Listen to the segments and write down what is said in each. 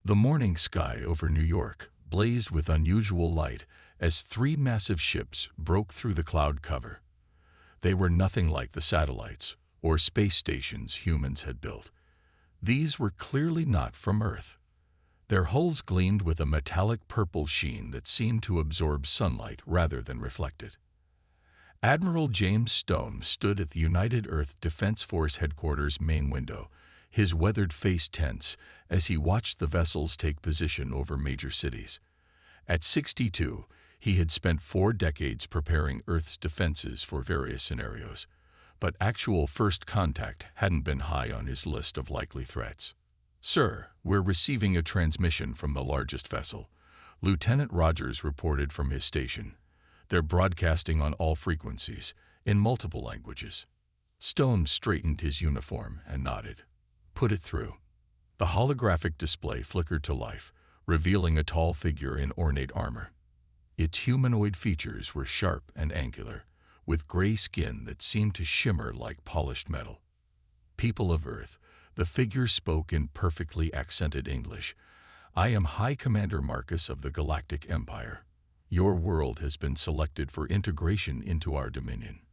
The morning sky over New York blazed with unusual light as three massive ships broke through the cloud cover. They were nothing like the satellites or space stations humans had built. These were clearly not from Earth. Their hulls gleamed with a metallic purple sheen that seemed to absorb sunlight rather than reflect it. Admiral James Stone stood at the United Earth Defense Force headquarters main window, his weathered face tense as he watched the vessels take position over major cities. At 62, he had spent 4 decades preparing Earth's defenses for various scenarios, but actual first contact hadn't been high on his list of likely threats. "Sir, we're receiving a transmission from the largest vessel," Lieutenant Rogers reported from his station. "They're broadcasting on all frequencies, in multiple languages." Stone straightened his uniform and nodded. "Put it through." The holographic display flickered to life, revealing a tall figure in ornate armor. Its humanoid features were sharp and angular, with gray skin that seemed to shimmer like polished metal. "People of Earth," the figure spoke in perfectly accented English, "I am High Commander Marcus of the Galactic Empire. Your world has been selected for integration into our dominion.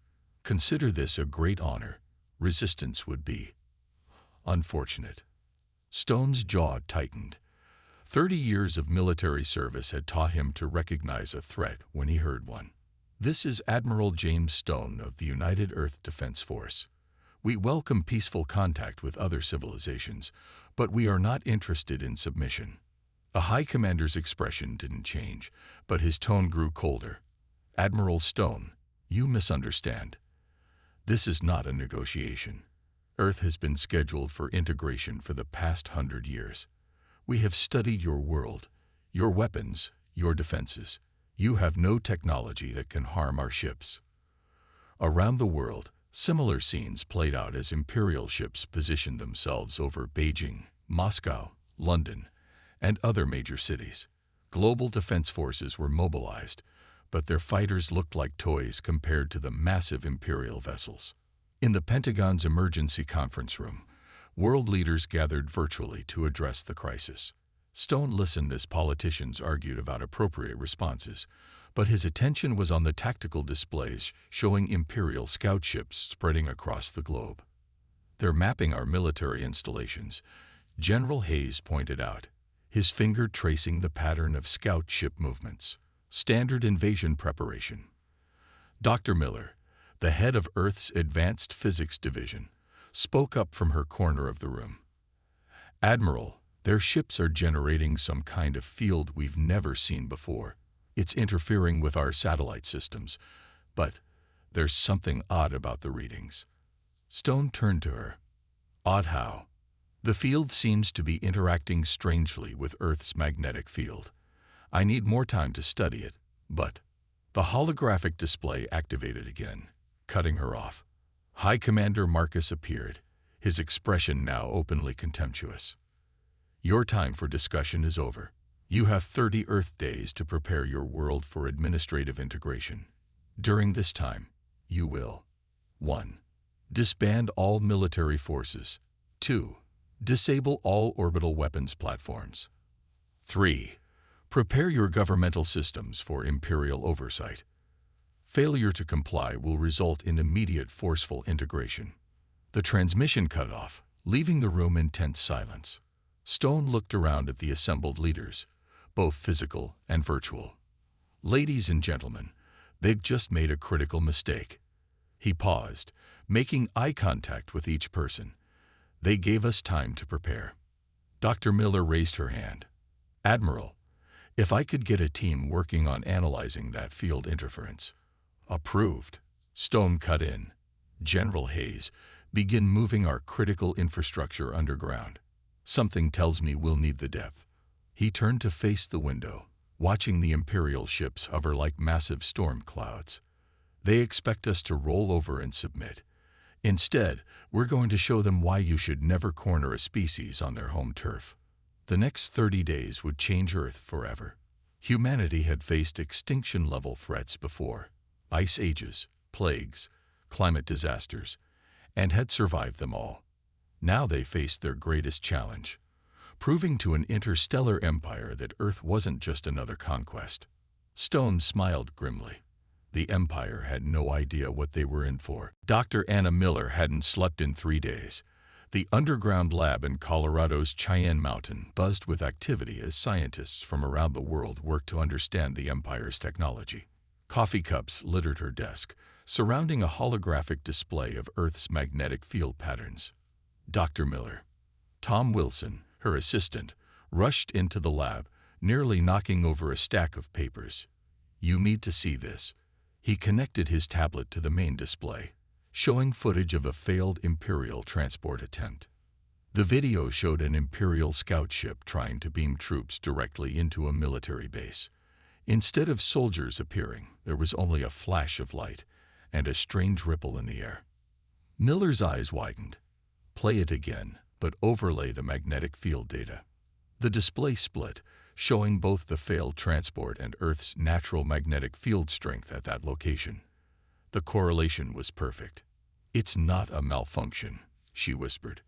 Consider this a great honor. Resistance would be unfortunate." Stone's jaw tightened. 30 years of military service had taught him to recognize a threat when he heard one. "This is Admiral James Stone of the United Earth Defense Force. We welcome peaceful contact with other civilizations, but we are not interested in submission." The High Commander's expression didn't change, but his tone grew colder. "Admiral Stone, you misunderstand. This is not a negotiation. Earth has been scheduled for integration for the past 100 years. We have studied your world, your weapons, your defenses. You have no technology that can harm our ships." Around the world, similar scenes played out as Imperial ships positioned themselves over Beijing, Moscow, London, and other major cities. Global defense forces were mobilized, but their fighters looked like toys compared to the massive Imperial vessels. In the Pentagon's emergency conference room, world leaders gathered virtually to address the crisis. Stone listened as politicians argued about appropriate responses, but his attention was on the tactical displays showing Imperial scout ships spreading across the globe. "They're mapping our military installations," General Hayes pointed out, his finger tracing the pattern of scout ship movements. "Standard invasion preparation." Dr. Miller, the head of Earth's Advanced Physics Division, spoke up from her corner of the room. "Admiral, their ships are generating some kind of field we've never seen before. It's interfering with our satellite systems, but there's something odd about the readings." Stone turned to her. "Odd how?" "The field seems to be interacting strangely with Earth's magnetic field. I need more time to study it, but..." The holographic display activated again, cutting her off. High Commander Marcus appeared, his expression now openly contemptuous. "Your time for discussion is over. You have 30 Earth days to prepare your world for administrative integration. During this time, you will 1. Disband all military forces. 2. Disable all orbital weapons platforms. 3. Prepare your governmental systems for Imperial oversight. Failure to comply will result in immediate forceful integration." The transmission cut off, leaving the room in tense silence. Stone looked around at the assembled leaders, both physical and virtual. "Ladies and gentlemen, they've just made a critical mistake." He paused, making eye contact with each person. "They gave us time to prepare." Dr. Miller raised her hand. "Admiral, if I could get a team working on analyzing that field interference." "Approved." Stone cut in. "General Hayes, begin moving our critical infrastructure underground. Something tells me we'll need the depth." He turned to face the window, watching the Imperial ships hover like massive storm clouds. "They expect us to roll over and submit. Instead, we're going to show them why you should never corner a species on their home turf." The next 30 days would change Earth forever. Humanity had faced extinction-level threats before: ice ages, plagues, climate disasters, and had survived them all. Now they faced their greatest challenge: proving to an interstellar empire that Earth wasn't just another conquest. Stone smiled grimly. The Empire had no idea what they were in for. Dr. Anna Miller hadn't slept in 3 days. The underground lab in Colorado's Cheyenne Mountain buzzed with activity as scientists from around the world worked to understand the Empire's technology. Coffee cups littered her desk, surrounding a holographic display of Earth's magnetic field patterns. Dr. Miller, Tom Wilson, her assistant, rushed into the lab, nearly knocking over a stack of papers. "You need to see this." He connected his tablet to the main display, showing footage of a failed Imperial transport attempt. The video showed an Imperial scout ship trying to beam troops directly into a military base. Instead of soldiers appearing, there was only a flash of light and a strange ripple in the air. Miller's eyes widened. "Play it again, but overlay the magnetic field data." The display split, showing both the failed transport and Earth's natural magnetic field strength at that location. The correlation was perfect. "It's not a malfunction," she whispered.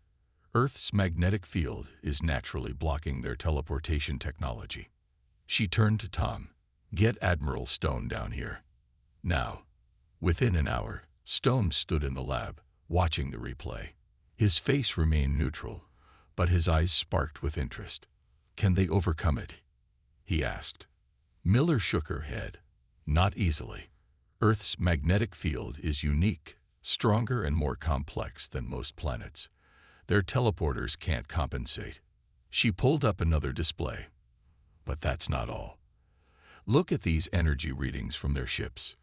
"Earth's magnetic field is naturally blocking their teleportation technology." She turned to Tom. "Get Admiral Stone down here. Now." Within an hour, Stone stood in the lab, watching the replay. His face remained neutral, but his eyes sparked with interest. "Can they overcome it?" he asked. Miller shook her head. "Not easily. Earth's magnetic field is unique, stronger and more complex than most planets. Their teleporters can't compensate." She pulled up another display. "But that's not all. Look at these energy readings from their ships."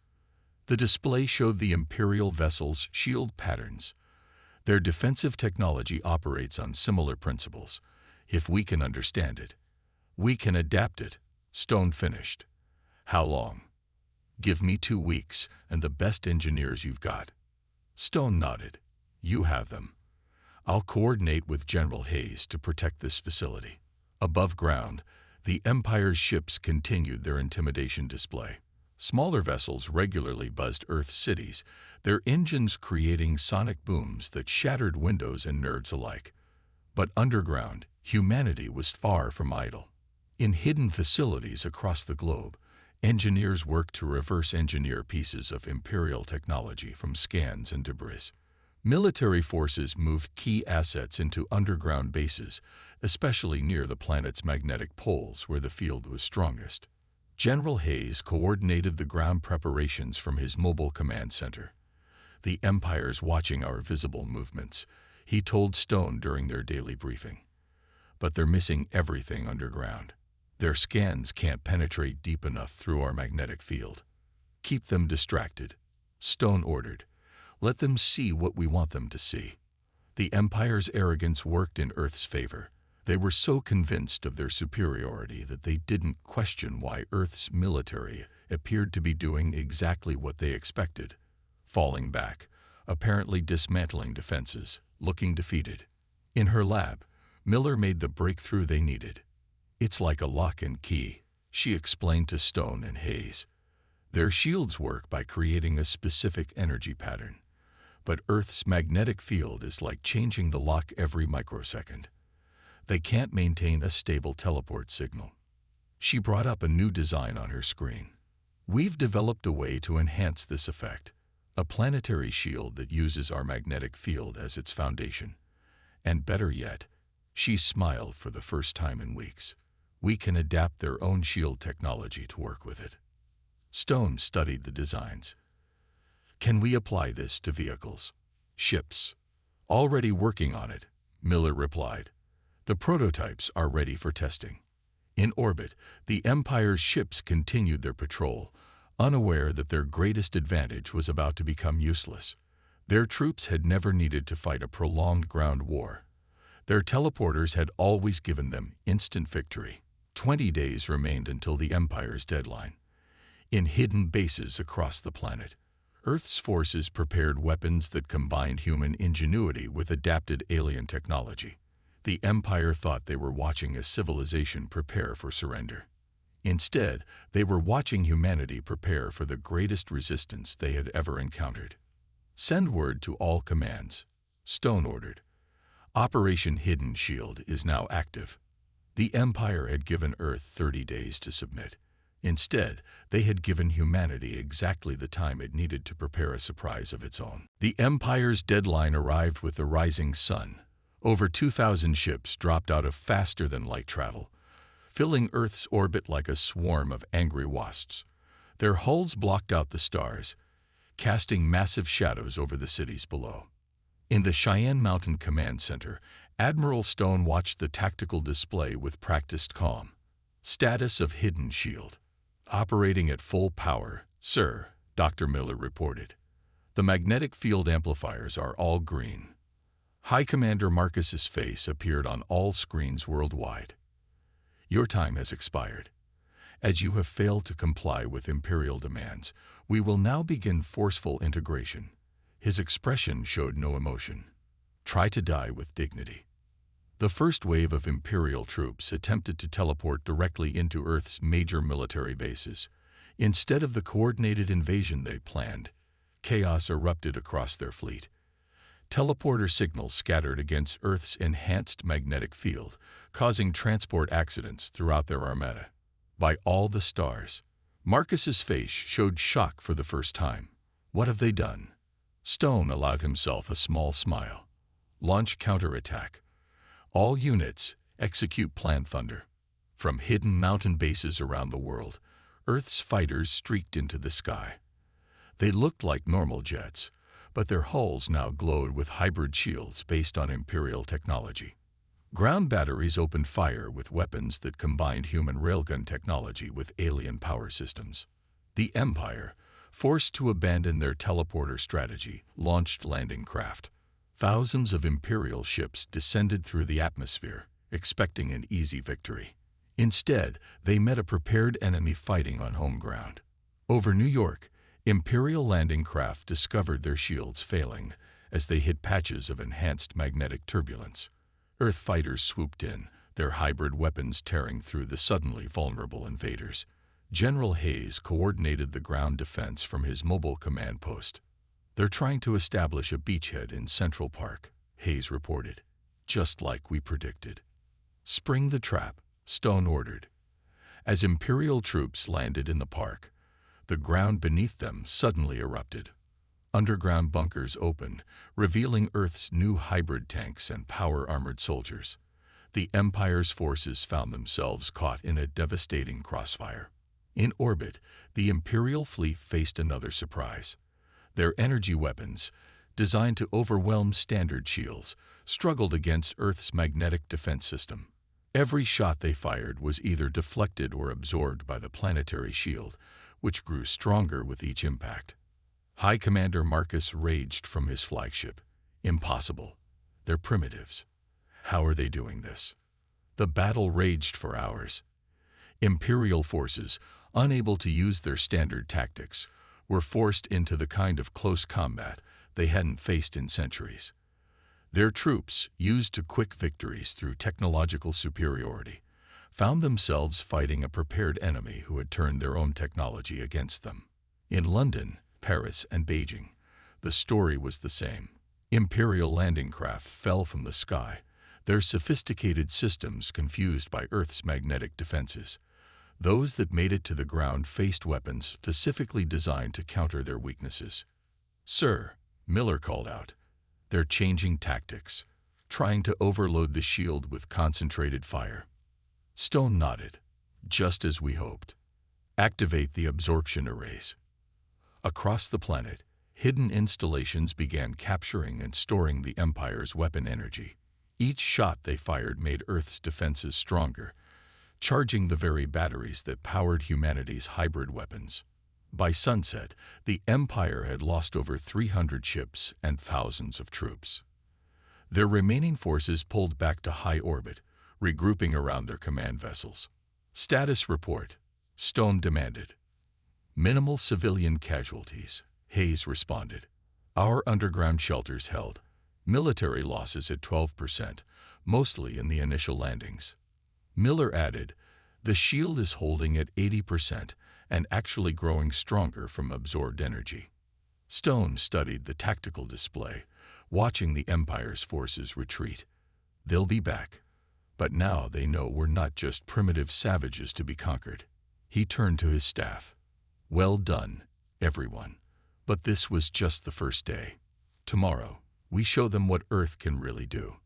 The display showed the Imperial vessel's shield patterns. "Their defensive technology operates on similar principles. If we can understand it, we can adapt it," Stone finished. "How long?" "Give me 2 weeks and the best engineers you've got." Stone nodded. "You have them. I'll coordinate with General Hayes to protect this facility." Above ground, the Empire's ships continued their intimidation display. Smaller vessels regularly buzzed Earth's cities, their engines creating sonic booms that shattered windows and nerds alike. But underground, humanity was far from idle. In hidden facilities across the globe, engineers worked to reverse engineer pieces of Imperial technology from scans and debris. Military forces moved key assets into underground bases, especially near the planet's magnetic poles where the field was strongest. General Hayes coordinated the ground preparations from his mobile command center. "The Empire's watching our visible movements," he told Stone during their daily briefing. "But they're missing everything underground. Their scans can't penetrate deep enough through our magnetic field." "Keep them distracted," Stone ordered. "Let them see what we want them to see." The Empire's arrogance worked in Earth's favor. They were so convinced of their superiority that they didn't question why Earth's military appeared to be doing exactly what they expected: falling back, apparently dismantling defenses, looking defeated. In her lab, Miller made the breakthrough they needed. "It's like a lock and key," she explained to Stone and Hayes. "Their shields work by creating a specific energy pattern. But Earth's magnetic field is like changing the lock every microsecond. They can't maintain a stable teleport signal." She brought up a new design on her screen. "We've developed a way to enhance this effect. A planetary shield that uses our magnetic field as its foundation. And better yet," she smiled for the first time in weeks, "we can adapt their own shield technology to work with it." Stone studied the designs. "Can we apply this to vehicles?" "Ships." "Already working on it," Miller replied. "The prototypes are ready for testing." In orbit, the Empire's ships continued their patrol, unaware that their greatest advantage was about to become useless. Their troops had never needed to fight a prolonged ground war. Their teleporters had always given them instant victory. 20 days remained until the Empire's deadline. In hidden bases across the planet, Earth's forces prepared weapons that combined human ingenuity with adapted alien technology. The Empire thought they were watching a civilization prepare for surrender. Instead, they were watching humanity prepare for the greatest resistance they had ever encountered. "Send word to all commands," Stone ordered. "Operation Hidden Shield is now active." The Empire had given Earth 30 days to submit. Instead, they had given humanity exactly the time it needed to prepare a surprise of its own. The Empire's deadline arrived with the rising sun. Over 2,000 ships dropped out of faster-than-light travel, filling Earth's orbit like a swarm of angry wasps. Their hulls blocked out the stars, casting massive shadows over the cities below. In the Cheyenne Mountain Command Center, Admiral Stone watched the tactical display with practiced calm. Status of hidden shield. Operating at full power, sir, Dr. Miller reported. The magnetic field amplifiers are all green. High Commander Marcus's face appeared on all screens worldwide. Your time has expired. As you have failed to comply with Imperial demands, we will now begin forceful integration. His expression showed no emotion. Try to die with dignity. The first wave of Imperial troops attempted to teleport directly into Earth's major military bases. Instead of the coordinated invasion they planned, chaos erupted across their fleet. Teleporter signals scattered against Earth's enhanced magnetic field, causing transport accidents throughout their armada. By all the stars, Marcus's face showed shock for the first time. What have they done? Stone allowed himself a small smile. Launch counterattack. All units execute Plan Thunder. From hidden mountain bases around the world, Earth's fighters streaked into the sky. They looked like normal jets, but their hulls now glowed with hybrid shields based on Imperial technology. Ground batteries opened fire with weapons that combined human railgun technology with alien power systems. The Empire, forced to abandon their teleporter strategy, launched landing craft. Thousands of Imperial ships descended through the atmosphere, expecting an easy victory. Instead, they met a prepared enemy fighting on home ground. Over New York, Imperial landing craft discovered their shields failing as they hit patches of enhanced magnetic turbulence. Earth fighters swooped in, their hybrid weapons tearing through the suddenly vulnerable invaders. General Hayes coordinated the ground defense from his mobile command post. They're trying to establish a beachhead in Central Park, Hayes reported. Just like we predicted. Spring the trap, Stone ordered. As Imperial troops landed in the park, the ground beneath them suddenly erupted. Underground bunkers opened, revealing Earth's new hybrid tanks and power-armored soldiers. The Empire's forces found themselves caught in a devastating crossfire. In orbit, the Imperial fleet faced another surprise. Their energy weapons, designed to overwhelm standard shields, struggled against Earth's magnetic defense system. Every shot they fired was either deflected or absorbed by the planetary shield, which grew stronger with each impact. High Commander Marcus raged from his flagship. Impossible. They're primitives. How are they doing this? The battle raged for hours. Imperial forces, unable to use their standard tactics, were forced into the kind of close combat they hadn't faced in centuries. Their troops, used to quick victories through technological superiority, found themselves fighting a prepared enemy who had turned their own technology against them. In London, Paris, and Beijing, the story was the same. Imperial landing craft fell from the sky, their sophisticated systems confused by Earth's magnetic defenses. Those that made it to the ground faced weapons specifically designed to counter their weaknesses. Sir, Miller called out, they're changing tactics, trying to overload the shield with concentrated fire. Stone nodded, just as we hoped. Activate the absorption arrays. Across the planet, hidden installations began capturing and storing the Empire's weapon energy. Each shot they fired made Earth's defenses stronger, charging the very batteries that powered humanity's hybrid weapons. By sunset, the Empire had lost over 300 ships and thousands of troops. Their remaining forces pulled back to high orbit, regrouping around their command vessels. Status report, Stone demanded. Minimal civilian casualties, Hayes responded. Our underground shelters held. Military losses at 12%, mostly in the initial landings. Miller added, the shield is holding at 80% and actually growing stronger from absorbed energy. Stone studied the tactical display, watching the Empire's forces retreat. They'll be back. But now they know we're not just primitive savages to be conquered. He turned to his staff. Well done, everyone. But this was just the first day. Tomorrow, we show them what Earth can really do.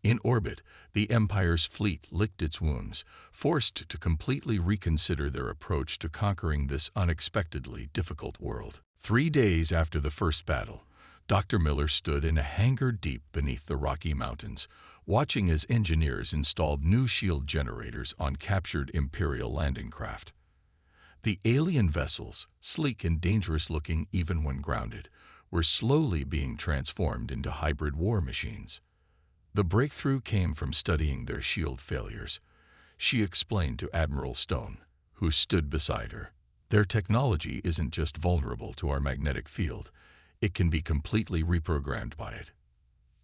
In orbit, the Empire's fleet licked its wounds, forced to completely reconsider their approach to conquering this unexpectedly difficult world. 3 days after the first battle, Dr. Miller stood in a hangar deep beneath the Rocky Mountains, watching as engineers installed new shield generators on captured Imperial landing craft. The alien vessels, sleek and dangerous-looking even when grounded, were slowly being transformed into hybrid war machines. The breakthrough came from studying their shield failures. She explained to Admiral Stone, who stood beside her. Their technology isn't just vulnerable to our magnetic field, it can be completely reprogrammed by it.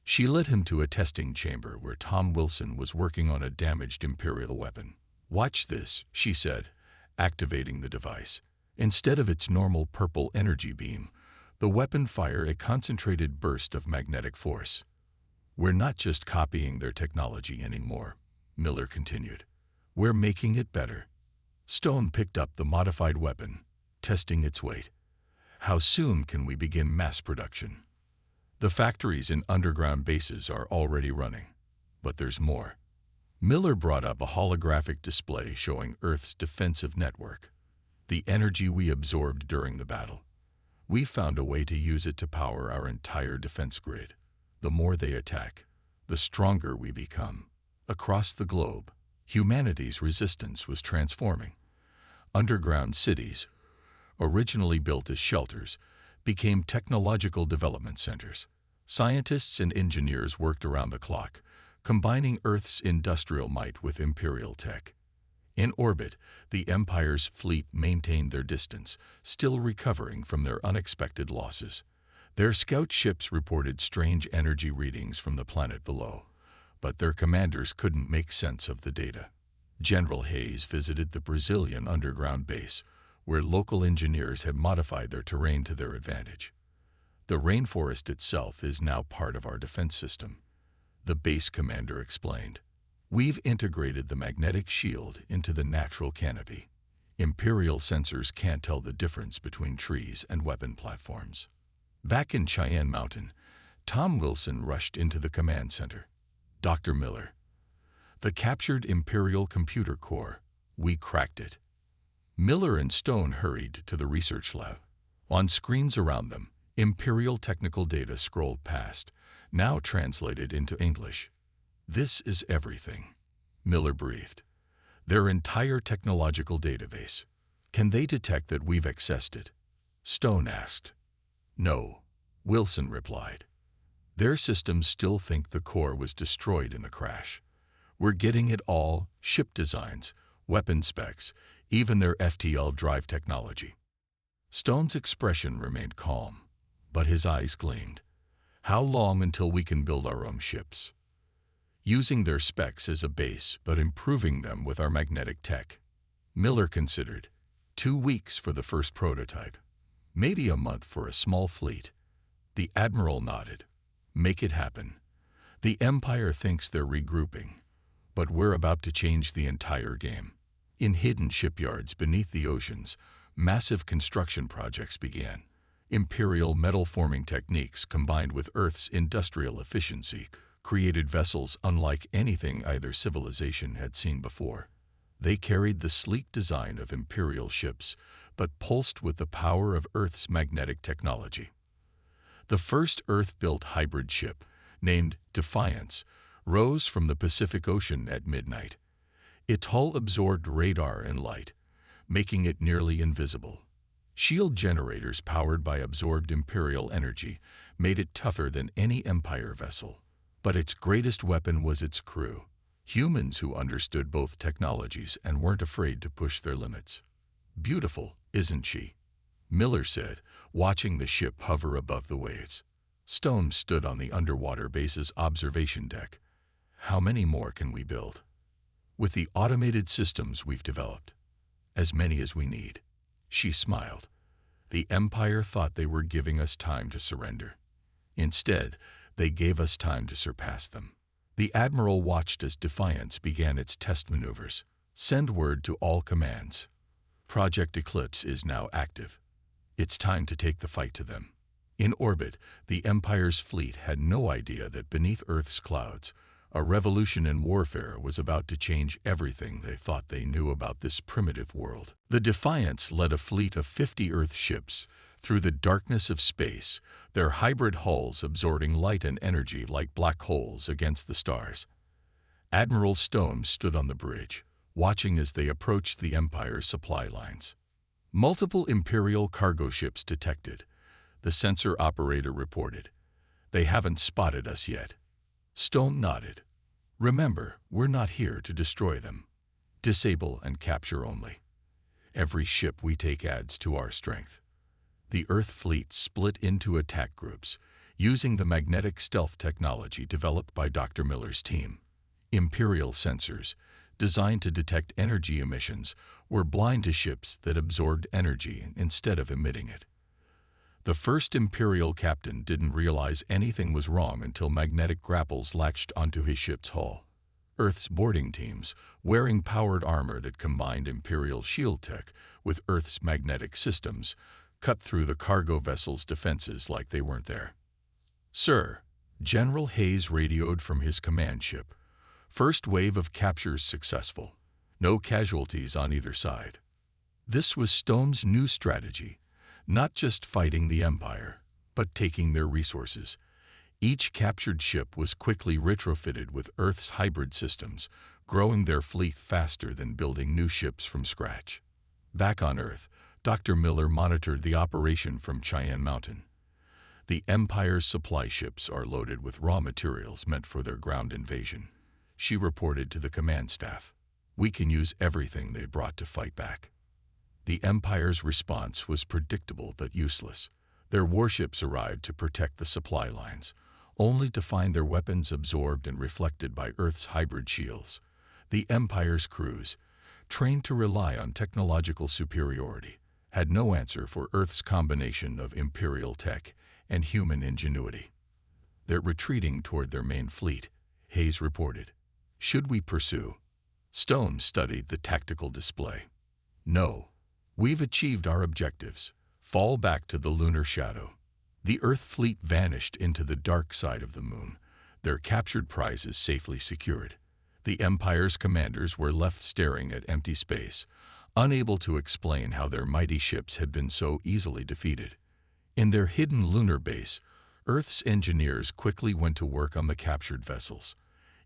She led him to a testing chamber where Tom Wilson was working on a damaged Imperial weapon. "Watch this," she said, activating the device. Instead of its normal purple energy beam, the weapon fired a concentrated burst of magnetic force. "We're not just copying their technology anymore," Miller continued. "We're making it better." Stone picked up the modified weapon, testing its weight. "How soon can we begin mass production?" "The factories and underground bases are already running. But there's more." Miller brought up a holographic display showing Earth's defensive network. "The energy we absorbed during the battle. We found a way to use it to power our entire defense grid. The more they attack, the stronger we become." Across the globe, humanity's resistance was transforming. Underground cities, originally built as shelters, became technological development centers. Scientists and engineers worked around the clock, combining Earth's industrial might with Imperial tech. In orbit, the Empire's fleet maintained their distance, still recovering from their unexpected losses. Their scout ships reported strange energy readings from the planet below, but their commanders couldn't make sense of the data. General Hayes visited the Brazilian underground base, where local engineers had modified their terrain to their advantage. "The rainforest itself is now part of our defense system," the base commander explained. "We've integrated the magnetic shield into the natural canopy. Imperial sensors can't tell the difference between trees and weapon platforms." Back in Cheyenne Mountain, Tom Wilson rushed into the command center. "Dr. Miller, the captured Imperial computer core, we cracked it." Miller and Stone hurried to the research lab. On screens around them, Imperial technical data scrolled past, now translated into English. "This is everything," Miller breathed. "Their entire technological database. Can they detect that we've accessed it?" Stone asked. "No," Wilson replied. "Their systems still think the core was destroyed in the crash. We're getting it all: ship designs, weapon specs, even their FTL drive technology." Stone's expression remained calm, but his eyes gleamed. "How long until we can build our own ships?" "Using their specs as a base, but improving them with our magnetic tech." Miller considered. 2 weeks for the first prototype. Maybe a month for a small fleet. The Admiral nodded. "Make it happen. The Empire thinks they're regrouping, but we're about to change the entire game." In hidden shipyards beneath the oceans, massive construction projects began. Imperial metal-forming techniques combined with Earth's industrial efficiency created vessels unlike anything either civilization had seen before. They carried the sleek design of Imperial ships, but pulsed with the power of Earth's magnetic technology. The first Earth-built hybrid ship, named Defiance, rose from the Pacific Ocean at midnight. Its hull absorbed radar and light, making it nearly invisible. Shield generators powered by absorbed Imperial energy made it tougher than any Empire vessel. But its greatest weapon was its crew, humans who understood both technologies and weren't afraid to push their limits. "Beautiful, isn't she?" Miller said, watching the ship hover above the waves. Stone stood on the underwater base's observation deck. "How many more can we build?" "With the automated systems we've developed, as many as we need." She smiled. "The Empire thought they were giving us time to surrender. Instead, they gave us time to surpass them." The Admiral watched as Defiance began its test maneuvers. Send word to all commands. Project Eclipse is now active. It's time to take the fight to them. In orbit, the Empire's fleet had no idea that beneath Earth's clouds, a revolution in warfare was about to change everything they thought they knew about this primitive world. The Defiance led a fleet of 50 Earth ships through the darkness of space, their hybrid hulls absorbing light and energy like black holes against the stars. Admiral Stone stood on the bridge, watching as they approached the Empire's supply lines. Multiple Imperial cargo ships detected, the sensor operator reported. They haven't spotted us yet. Stone nodded. Remember, we're not here to destroy them. Disable and capture only. Every ship we take adds to our strength. The Earth fleet split into attack groups, using the magnetic stealth technology developed by Dr. Miller's team. Imperial sensors, designed to detect energy emissions, were blind to ships that absorbed energy instead of emitting it. The first Imperial captain didn't realize anything was wrong until magnetic grapples latched onto his ship's hull. Earth's boarding teams, wearing powered armor that combined Imperial shield tech with Earth's magnetic systems, cut through the cargo vessel's defenses like they weren't there. "Sir," General Hayes radioed from his command ship. "First wave of captures successful. No casualties on either side." This was Stone's new strategy. Not just fighting the Empire, but taking their resources. Each captured ship was quickly retrofitted with Earth's hybrid systems, growing their fleet faster than building new ships from scratch. Back on Earth, Dr. Miller monitored the operation from Cheyenne Mountain. The Empire's supply ships are loaded with raw materials meant for their ground invasion. She reported to the command staff. "We can use everything they brought to fight back." The Empire's response was predictable but useless. Their warships arrived to protect the supply lines, only to find their weapons absorbed and reflected by Earth's hybrid shields. The Empire's crews, trained to rely on technological superiority, had no answer for Earth's combination of Imperial tech and human ingenuity. "They're retreating toward their main fleet," Hayes reported. "Should we pursue?" Stone studied the tactical display. "No. We've achieved our objectives. Fall back to the lunar shadow." The Earth fleet vanished into the dark side of the moon, their captured prizes safely secured. The Empire's commanders were left staring at empty space, unable to explain how their mighty ships had been so easily defeated. In their hidden lunar base, Earth's engineers quickly went to work on the captured vessels.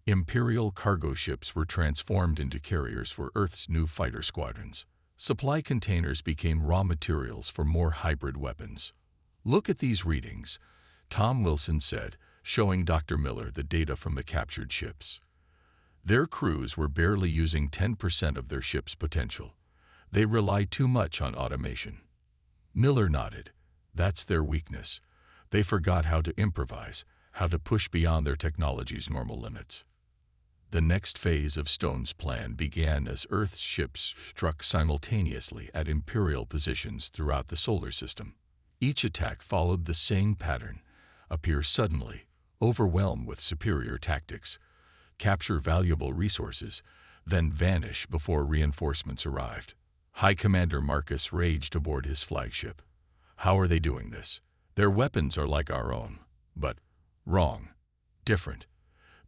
Imperial cargo ships were transformed into carriers for Earth's new fighter squadrons. Supply containers became raw materials for more hybrid weapons. "Look at these readings," Tom Wilson said, showing Dr. Miller the data from the captured ships. Their crews were barely using 10% of their ship's potential. They relied too much on automation. Miller nodded. "That's their weakness. They forgot how to improvise, how to push beyond their technology's normal limits." The next phase of Stone's plan began as Earth's ships struck simultaneously at Imperial positions throughout the solar system. Each attack followed the same pattern: appear suddenly, overwhelm with superior tactics, capture valuable resources, then vanish before reinforcements arrived. High Commander Marcus raged aboard his flagship. "How are they doing this? Their weapons are like our own, but wrong, different.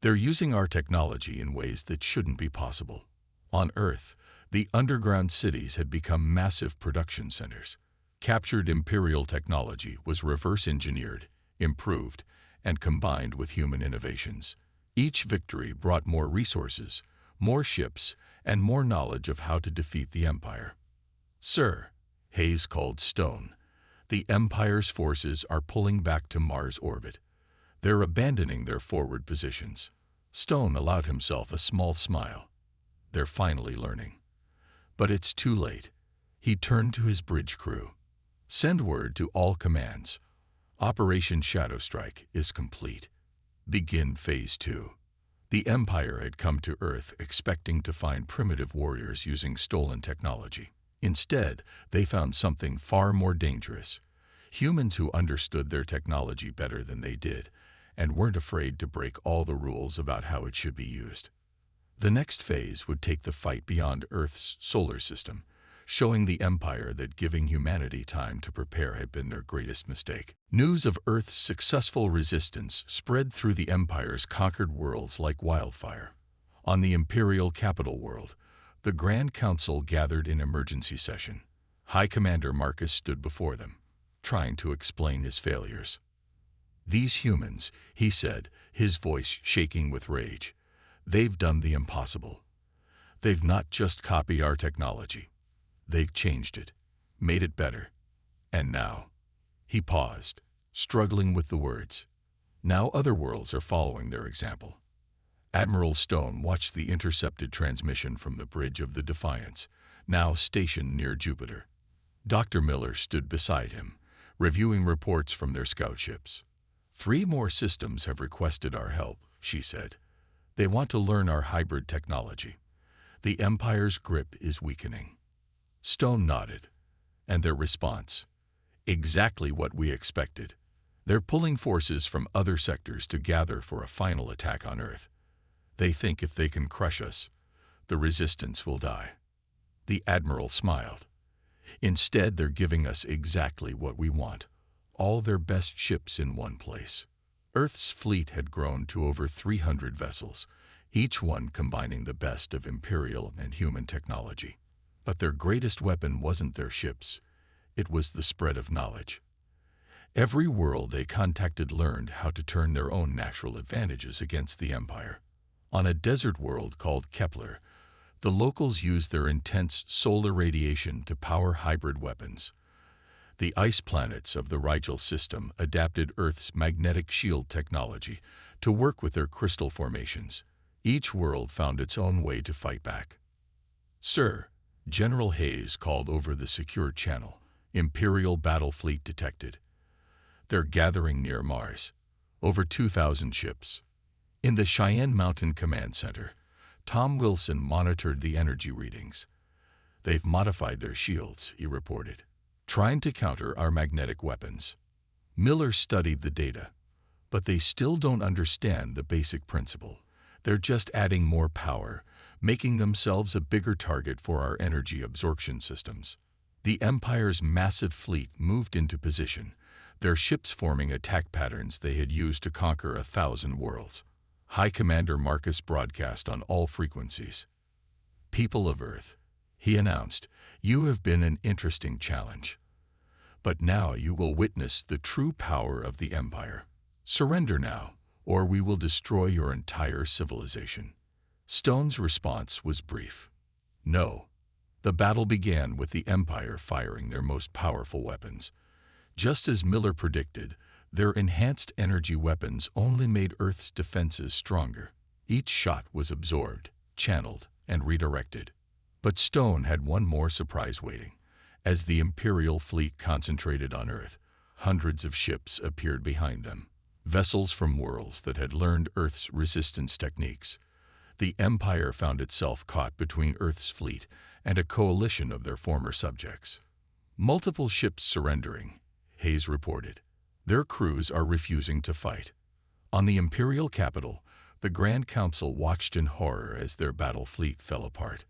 They're using our technology in ways that shouldn't be possible." On Earth, the underground cities had become massive production centers. Captured Imperial technology was reverse-engineered, improved, and combined with human innovations. Each victory brought more resources, more ships, and more knowledge of how to defeat the Empire. "Sir," Hayes called Stone, "the Empire's forces are pulling back to Mars orbit. They're abandoning their forward positions." Stone allowed himself a small smile. "They're finally learning." But it's too late. He turned to his bridge crew. "Send word to all commands. Operation Shadow Strike is complete. Begin Phase 2. The Empire had come to Earth expecting to find primitive warriors using stolen technology. Instead, they found something far more dangerous: humans who understood their technology better than they did, and weren't afraid to break all the rules about how it should be used. The next phase would take the fight beyond Earth's solar system, showing the Empire that giving humanity time to prepare had been their greatest mistake. News of Earth's successful resistance spread through the Empire's conquered worlds like wildfire. On the Imperial capital world, the Grand Council gathered in emergency session. High Commander Marcus stood before them, trying to explain his failures. "These humans," he said, his voice shaking with rage, "they've done the impossible. They've not just copied our technology. They've changed it, made it better. And now," he paused, struggling with the words, "now other worlds are following their example." Admiral Stone watched the intercepted transmission from the bridge of the Defiance, now stationed near Jupiter. Dr. Miller stood beside him, reviewing reports from their scout ships. "3 more systems have requested our help," she said. "They want to learn our hybrid technology. The Empire's grip is weakening." Stone nodded, and their response, "Exactly what we expected. They're pulling forces from other sectors to gather for a final attack on Earth. They think if they can crush us, the resistance will die." The Admiral smiled. "Instead, they're giving us exactly what we want, all their best ships in one place." Earth's fleet had grown to over 300 vessels, each one combining the best of Imperial and human technology. But their greatest weapon wasn't their ships, it was the spread of knowledge. Every world they contacted learned how to turn their own natural advantages against the Empire. On a desert world called Kepler, the locals used their intense solar radiation to power hybrid weapons. The ice planets of the Rigel system adapted Earth's magnetic shield technology to work with their crystal formations. Each world found its own way to fight back. "Sir," General Hayes called over the secure channel, "Imperial battle fleet detected. They're gathering near Mars. Over 2,000 ships." In the Cheyenne Mountain Command Center, Tom Wilson monitored the energy readings. "They've modified their shields," he reported, "trying to counter our magnetic weapons." Miller studied the data, but they still don't understand the basic principle. They're just adding more power, making themselves a bigger target for our energy absorption systems. The Empire's massive fleet moved into position, their ships forming attack patterns they had used to conquer 1,000 worlds. High Commander Marcus broadcast on all frequencies. "People of Earth," he announced, "you have been an interesting challenge. But now you will witness the true power of the Empire. Surrender now, or we will destroy your entire civilization." Stone's response was brief. "No." The battle began with the Empire firing their most powerful weapons. Just as Miller predicted, their enhanced energy weapons only made Earth's defenses stronger. Each shot was absorbed, channeled, and redirected. But Stone had one more surprise waiting. As the Imperial fleet concentrated on Earth, hundreds of ships appeared behind them, vessels from worlds that had learned Earth's resistance techniques. The Empire found itself caught between Earth's fleet and a coalition of their former subjects. "Multiple ships surrendering," Hayes reported. "Their crews are refusing to fight." On the Imperial capital, the Grand Council watched in horror as their battle fleet fell apart.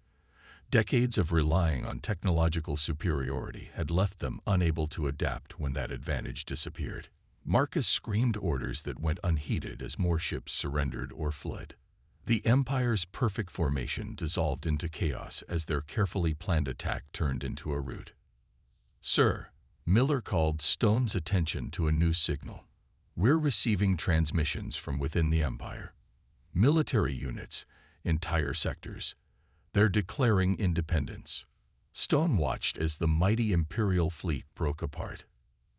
Decades of relying on technological superiority had left them unable to adapt when that advantage disappeared. Marcus screamed orders that went unheeded as more ships surrendered or fled. The Empire's perfect formation dissolved into chaos as their carefully planned attack turned into a rout. "Sir," Miller called Stone's attention to a new signal. "We're receiving transmissions from within the Empire. Military units, entire sectors. They're declaring independence." Stone watched as the mighty Imperial fleet broke apart.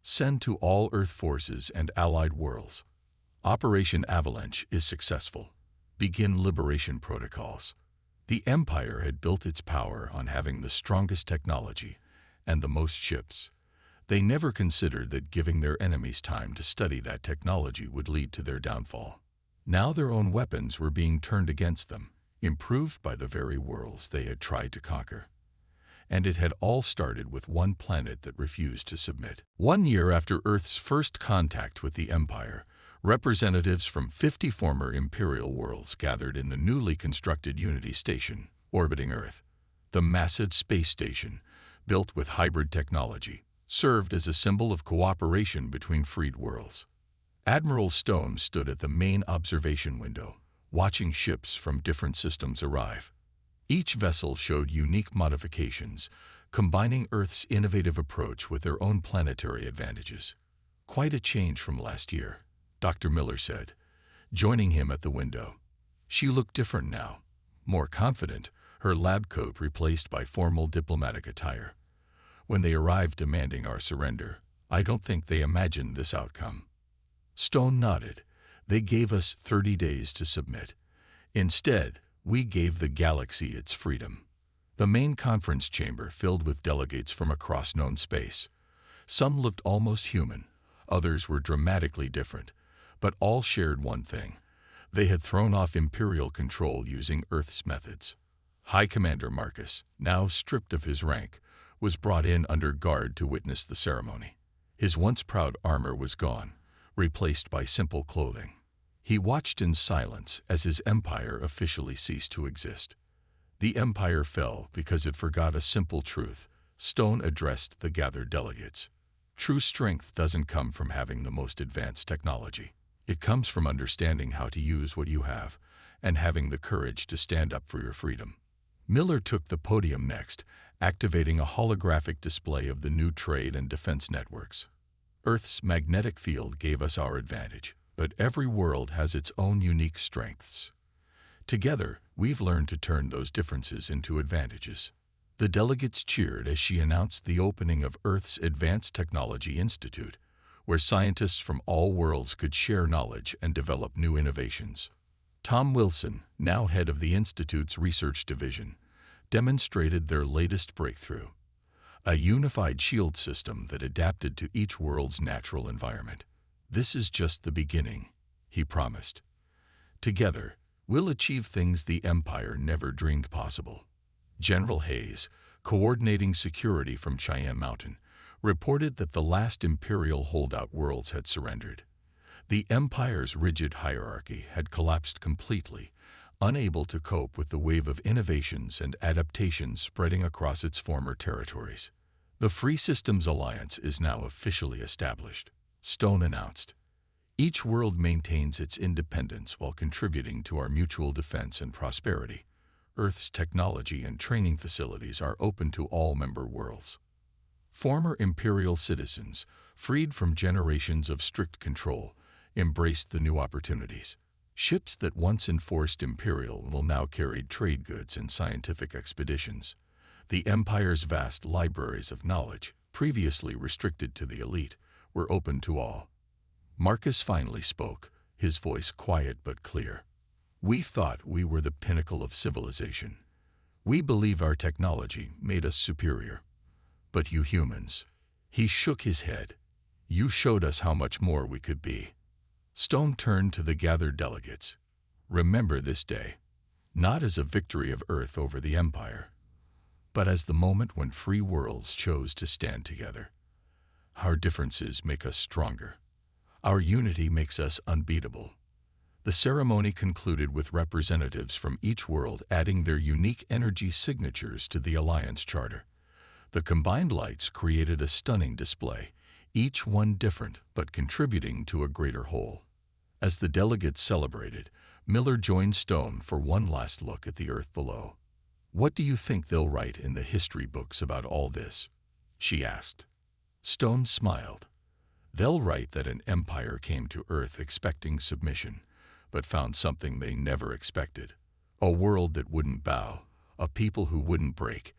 "Send to all Earth forces and allied worlds. Operation Avalanche is successful. Begin liberation protocols." The Empire had built its power on having the strongest technology and the most ships. They never considered that giving their enemies time to study that technology would lead to their downfall. Now their own weapons were being turned against them, improved by the very worlds they had tried to conquer. And it had all started with one planet that refused to submit. 1 year after Earth's first contact with the Empire, Representatives from 50 former Imperial worlds gathered in the newly constructed Unity Station, orbiting Earth. The massive space station, built with hybrid technology, served as a symbol of cooperation between freed worlds. Admiral Stone stood at the main observation window, watching ships from different systems arrive. Each vessel showed unique modifications, combining Earth's innovative approach with their own planetary advantages. "Quite a change from last year," Dr. Miller said, joining him at the window. She looked different now, more confident, her lab coat replaced by formal diplomatic attire. "When they arrived demanding our surrender, I don't think they imagined this outcome." Stone nodded. "They gave us 30 days to submit. Instead, we gave the galaxy its freedom." The main conference chamber filled with delegates from across known space. Some looked almost human, others were dramatically different, but all shared one thing. They had thrown off Imperial control using Earth's methods. High Commander Marcus, now stripped of his rank, was brought in under guard to witness the ceremony. His once proud armor was gone, replaced by simple clothing. He watched in silence as his empire officially ceased to exist. The empire fell because it forgot a simple truth. Stone addressed the gathered delegates. "True strength doesn't come from having the most advanced technology. It comes from understanding how to use what you have and having the courage to stand up for your freedom." Miller took the podium next, activating a holographic display of the new trade and defense networks. "Earth's magnetic field gave us our advantage, but every world has its own unique strengths. Together, we've learned to turn those differences into advantages." The delegates cheered as she announced the opening of Earth's Advanced Technology Institute, where scientists from all worlds could share knowledge and develop new innovations. Tom Wilson, now head of the Institute's research division, demonstrated their latest breakthrough, a unified shield system that adapted to each world's natural environment. "This is just the beginning," he promised. "Together, we'll achieve things the Empire never dreamed possible." General Hayes, coordinating security from Cheyenne Mountain, reported that the last Imperial holdout worlds had surrendered. The Empire's rigid hierarchy had collapsed completely, unable to cope with the wave of innovations and adaptations spreading across its former territories. "The Free Systems Alliance is now officially established," Stone announced. "Each world maintains its independence while contributing to our mutual defense and prosperity. Earth's technology and training facilities are open to all member worlds." Former Imperial citizens, freed from generations of strict control, embraced the new opportunities. Ships that once enforced Imperial will now carry trade goods and scientific expeditions. The Empire's vast libraries of knowledge, previously restricted to the elite, were open to all. Marcus finally spoke, his voice quiet but clear. "We thought we were the pinnacle of civilization. We believe our technology made us superior. But you humans," he shook his head, "you showed us how much more we could be." Stone turned to the gathered delegates. "Remember this day, not as a victory of Earth over the Empire, but as the moment when free worlds chose to stand together. Our differences make us stronger. Our unity makes us unbeatable." The ceremony concluded with representatives from each world adding their unique energy signatures to the Alliance Charter. The combined lights created a stunning display, each one different but contributing to a greater whole. As the delegates celebrated, Miller joined Stone for one last look at the Earth below. "What do you think they'll write in the history books about all this?" she asked. Stone smiled. "They'll write that an empire came to Earth expecting submission, but found something they never expected. A world that wouldn't bow, a people who wouldn't break,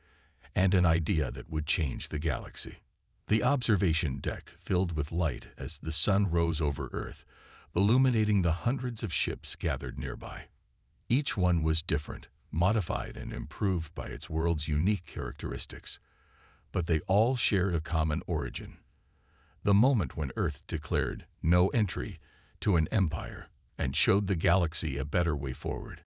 and an idea that would change the galaxy." The observation deck filled with light as the sun rose over Earth, illuminating the hundreds of ships gathered nearby. Each one was different, modified and improved by its world's unique characteristics. But they all shared a common origin: the moment when Earth declared no entry to an empire and showed the galaxy a better way forward.